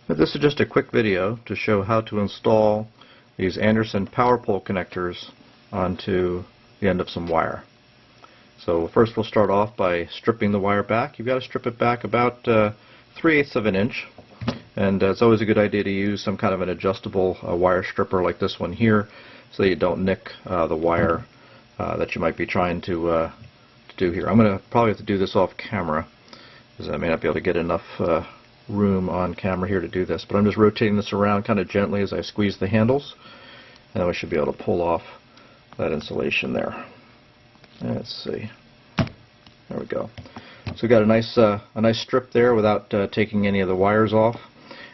This is just a quick video to show how to install these Anderson power pole connectors onto the end of some wire. So first we'll start off by stripping the wire back. You've got to strip it back about 3/8 of an inch, and it's always a good idea to use some kind of an adjustable wire stripper like this one here so that you don't nick the wire that you might be trying to do here. I'm going to probably have to do this off camera because I may not be able to get enough room on camera here to do this, but I'm just rotating this around kind of gently as I squeeze the handles, and then we should be able to pull off that insulation there. Let's see. There we go. So we've got a nice strip there without taking any of the wires off.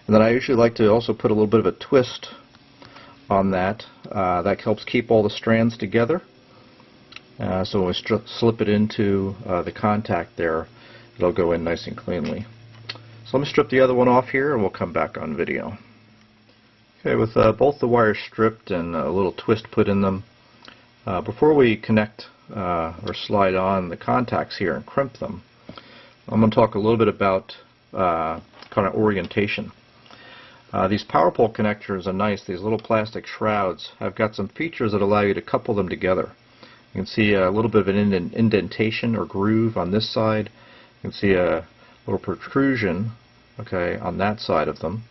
And then I usually like to also put a little bit of a twist on that. That helps keep all the strands together. So when we slip it into the contact there, it'll go in nice and cleanly. So let me strip the other one off here and we'll come back on video. Okay, with both the wires stripped and a little twist put in them, before we connect or slide on the contacts here and crimp them, I'm going to talk a little bit about kind of orientation. These power pole connectors are nice. These little plastic shrouds have got some features that allow you to couple them together. You can see a little bit of an indentation or groove on this side. You can see a little protrusion, okay, on that side of them,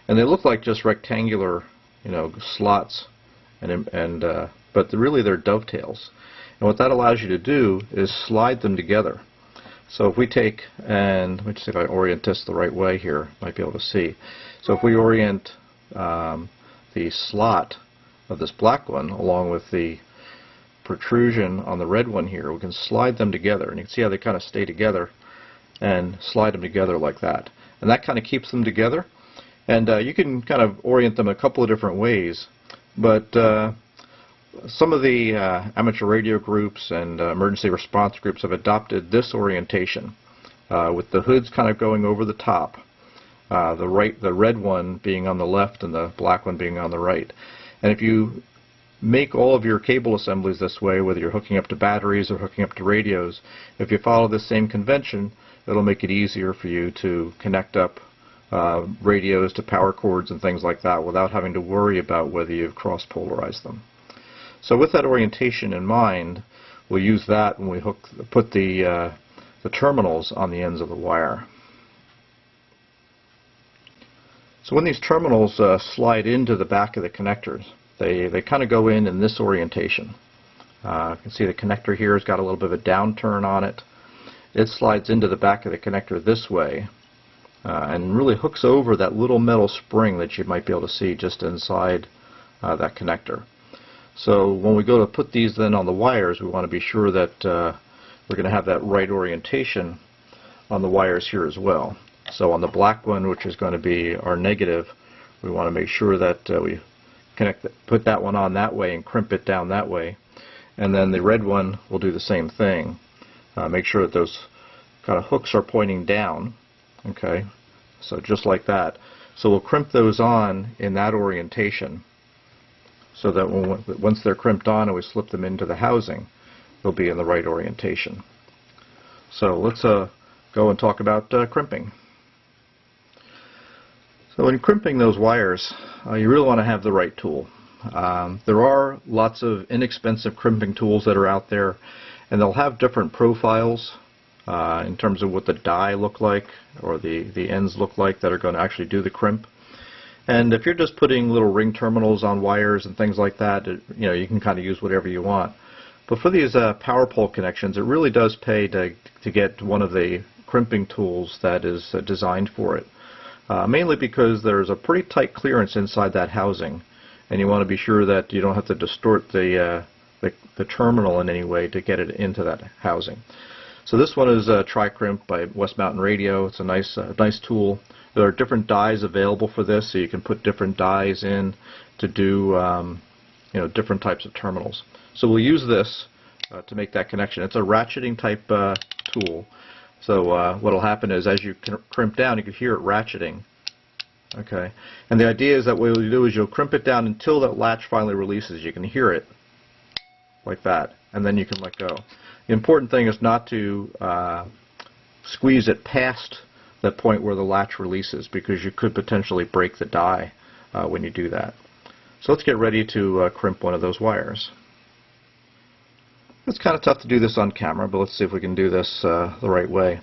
and they look like just rectangular, slots, but really they're dovetails. And what that allows you to do is slide them together. So if we take, and let me see if I orient this the right way here, might be able to see. So if we orient the slot of this black one along with the protrusion on the red one here, we can slide them together, and you can see how they kind of stay together and slide them together like that. And that kind of keeps them together. And you can kind of orient them a couple of different ways, but some of the amateur radio groups and emergency response groups have adopted this orientation, with the hoods kind of going over the top, the red one being on the left and the black one being on the right. And if you make all of your cable assemblies this way, whether you're hooking up to batteries or hooking up to radios, if you follow this same convention, it'll make it easier for you to connect up radios to power cords and things like that without having to worry about whether you've cross-polarized them. So with that orientation in mind, we'll use that when we put the terminals on the ends of the wire. So when these terminals slide into the back of the connectors, they kind of go in this orientation. You can see the connector here has got a little bit of a downturn on it. It slides into the back of the connector this way and really hooks over that little metal spring that you might be able to see just inside that connector. So when we go to put these then on the wires, we want to be sure that we're going to have that right orientation on the wires here as well. So on the black one, which is going to be our negative, we want to make sure that we put that one on that way and crimp it down that way. And then the red one will do the same thing. Make sure that those kind of hooks are pointing down. Okay, so just like that. So we'll crimp those on in that orientation, so that once they're crimped on and we slip them into the housing, they'll be in the right orientation. So let's go and talk about crimping. So when crimping those wires, you really want to have the right tool. There are lots of inexpensive crimping tools that are out there, and they'll have different profiles in terms of what the die look like or the ends look like that are going to actually do the crimp. And if you're just putting little ring terminals on wires and things like that, you can kind of use whatever you want. But for these power pole connections, it really does pay to get one of the crimping tools that is designed for it. Mainly because there's a pretty tight clearance inside that housing, and you want to be sure that you don't have to distort the terminal in any way to get it into that housing. So this one is Tri-Crimp by West Mountain Radio. It's a nice tool. There are different dies available for this, so you can put different dies in to do different types of terminals. So we'll use this to make that connection. It's a ratcheting type tool. So what will happen is as you crimp down, you can hear it ratcheting. Okay, and the idea is that what you'll do is you'll crimp it down until that latch finally releases. You can hear it like that, and then you can let go. The important thing is not to squeeze it past that point where the latch releases, because you could potentially break the die when you do that. So let's get ready to crimp one of those wires. It's kind of tough to do this on camera, but let's see if we can do this the right way.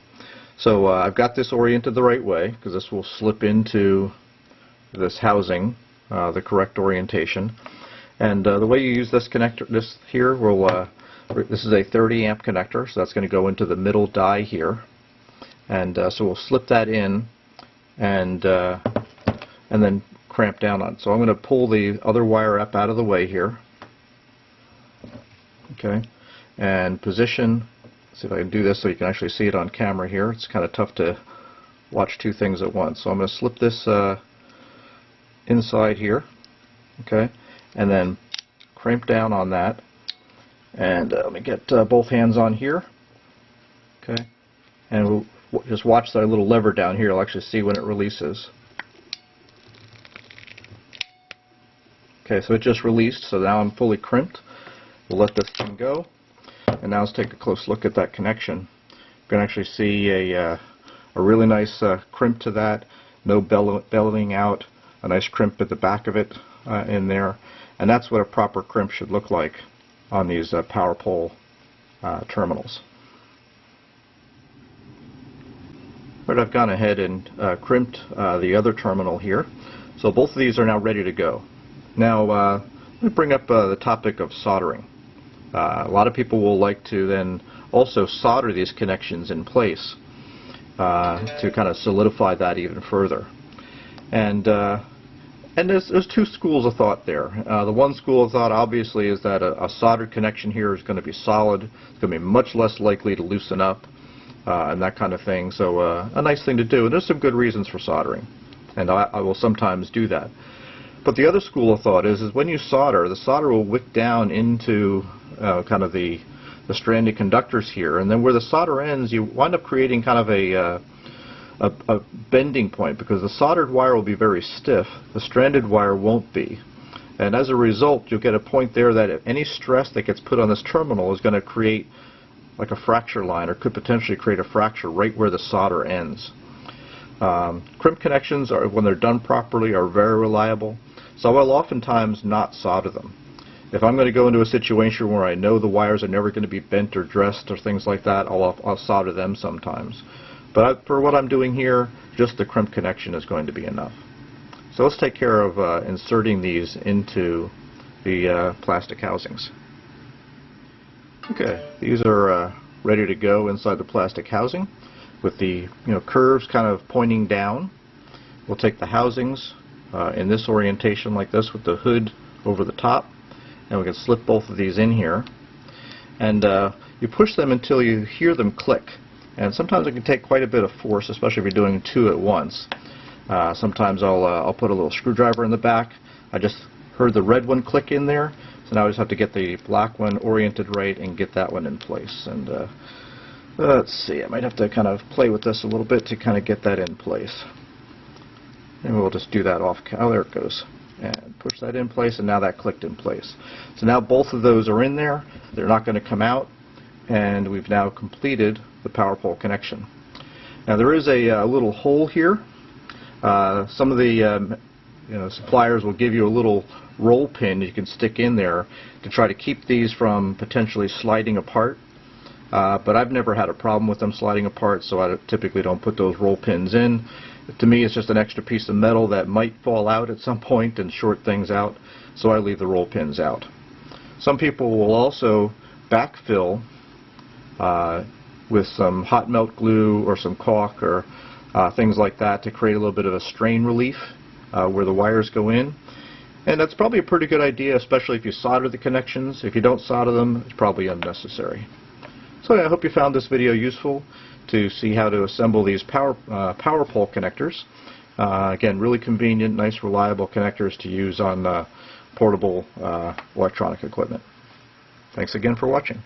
So I've got this oriented the right way, because this will slip into this housing, the correct orientation. And the way you use this connector, this here, this is a 30 amp connector, so that's going to go into the middle die here. And so we'll slip that in and then cramp down on it. So I'm going to pull the other wire up out of the way here. Okay. And position, see if I can do this so you can actually see it on camera here. It's kind of tough to watch two things at once. So I'm going to slip this inside here, okay, and then crimp down on that. And let me get both hands on here, okay, and we'll just watch that little lever down here. You'll actually see when it releases. Okay, so it just released, so now I'm fully crimped. We'll let this thing go. And now let's take a close look at that connection. You can actually see a really nice crimp to that, no bellowing out, a nice crimp at the back of it in there, and that's what a proper crimp should look like on these power pole terminals. But I've gone ahead and crimped the other terminal here, so both of these are now ready to go. Now let me bring up the topic of soldering. A lot of people will like to then also solder these connections in place to kind of solidify that even further. And there's two schools of thought there. The one school of thought obviously is that a soldered connection here is going to be solid. It's going to be much less likely to loosen up and that kind of thing. So a nice thing to do. And there's some good reasons for soldering, and I will sometimes do that. But the other school of thought is when you solder, the solder will wick down into kind of the stranded conductors here, and then where the solder ends, you wind up creating kind of a bending point, because the soldered wire will be very stiff, the stranded wire won't be. And as a result, you'll get a point there that if any stress that gets put on this terminal is going to create like a fracture line, or could potentially create a fracture right where the solder ends. Crimp connections, when they're done properly, are very reliable. So I'll oftentimes not solder them. If I'm going to go into a situation where I know the wires are never going to be bent or dressed or things like that, I'll solder them sometimes. But for what I'm doing here, just the crimp connection is going to be enough. So let's take care of inserting these into the plastic housings. Okay, these are ready to go inside the plastic housing with the curves kind of pointing down. We'll take the housings in this orientation like this with the hood over the top, and we can slip both of these in here, and you push them until you hear them click. And sometimes it can take quite a bit of force, especially if you're doing two at once. Sometimes I'll put a little screwdriver in the back. I just heard the red one click in there, so now I just have to get the black one oriented right and get that one in place. And let's see, I might have to kind of play with this a little bit to kind of get that in place. And we'll just do that off. Oh, there it goes. And push that in place, and now that clicked in place. So now both of those are in there. They're not going to come out, and we've now completed the power pole connection. Now there is a little hole here. Some of the suppliers will give you a little roll pin you can stick in there to try to keep these from potentially sliding apart. But I've never had a problem with them sliding apart, so I typically don't put those roll pins in. To me, it's just an extra piece of metal that might fall out at some point and short things out, so I leave the roll pins out. Some people will also backfill with some hot melt glue or some caulk or things like that to create a little bit of a strain relief where the wires go in. And that's probably a pretty good idea, especially if you solder the connections. If you don't solder them, it's probably unnecessary. So I hope you found this video useful to see how to assemble these power pole connectors. Again, really convenient, nice, reliable connectors to use on portable electronic equipment. Thanks again for watching.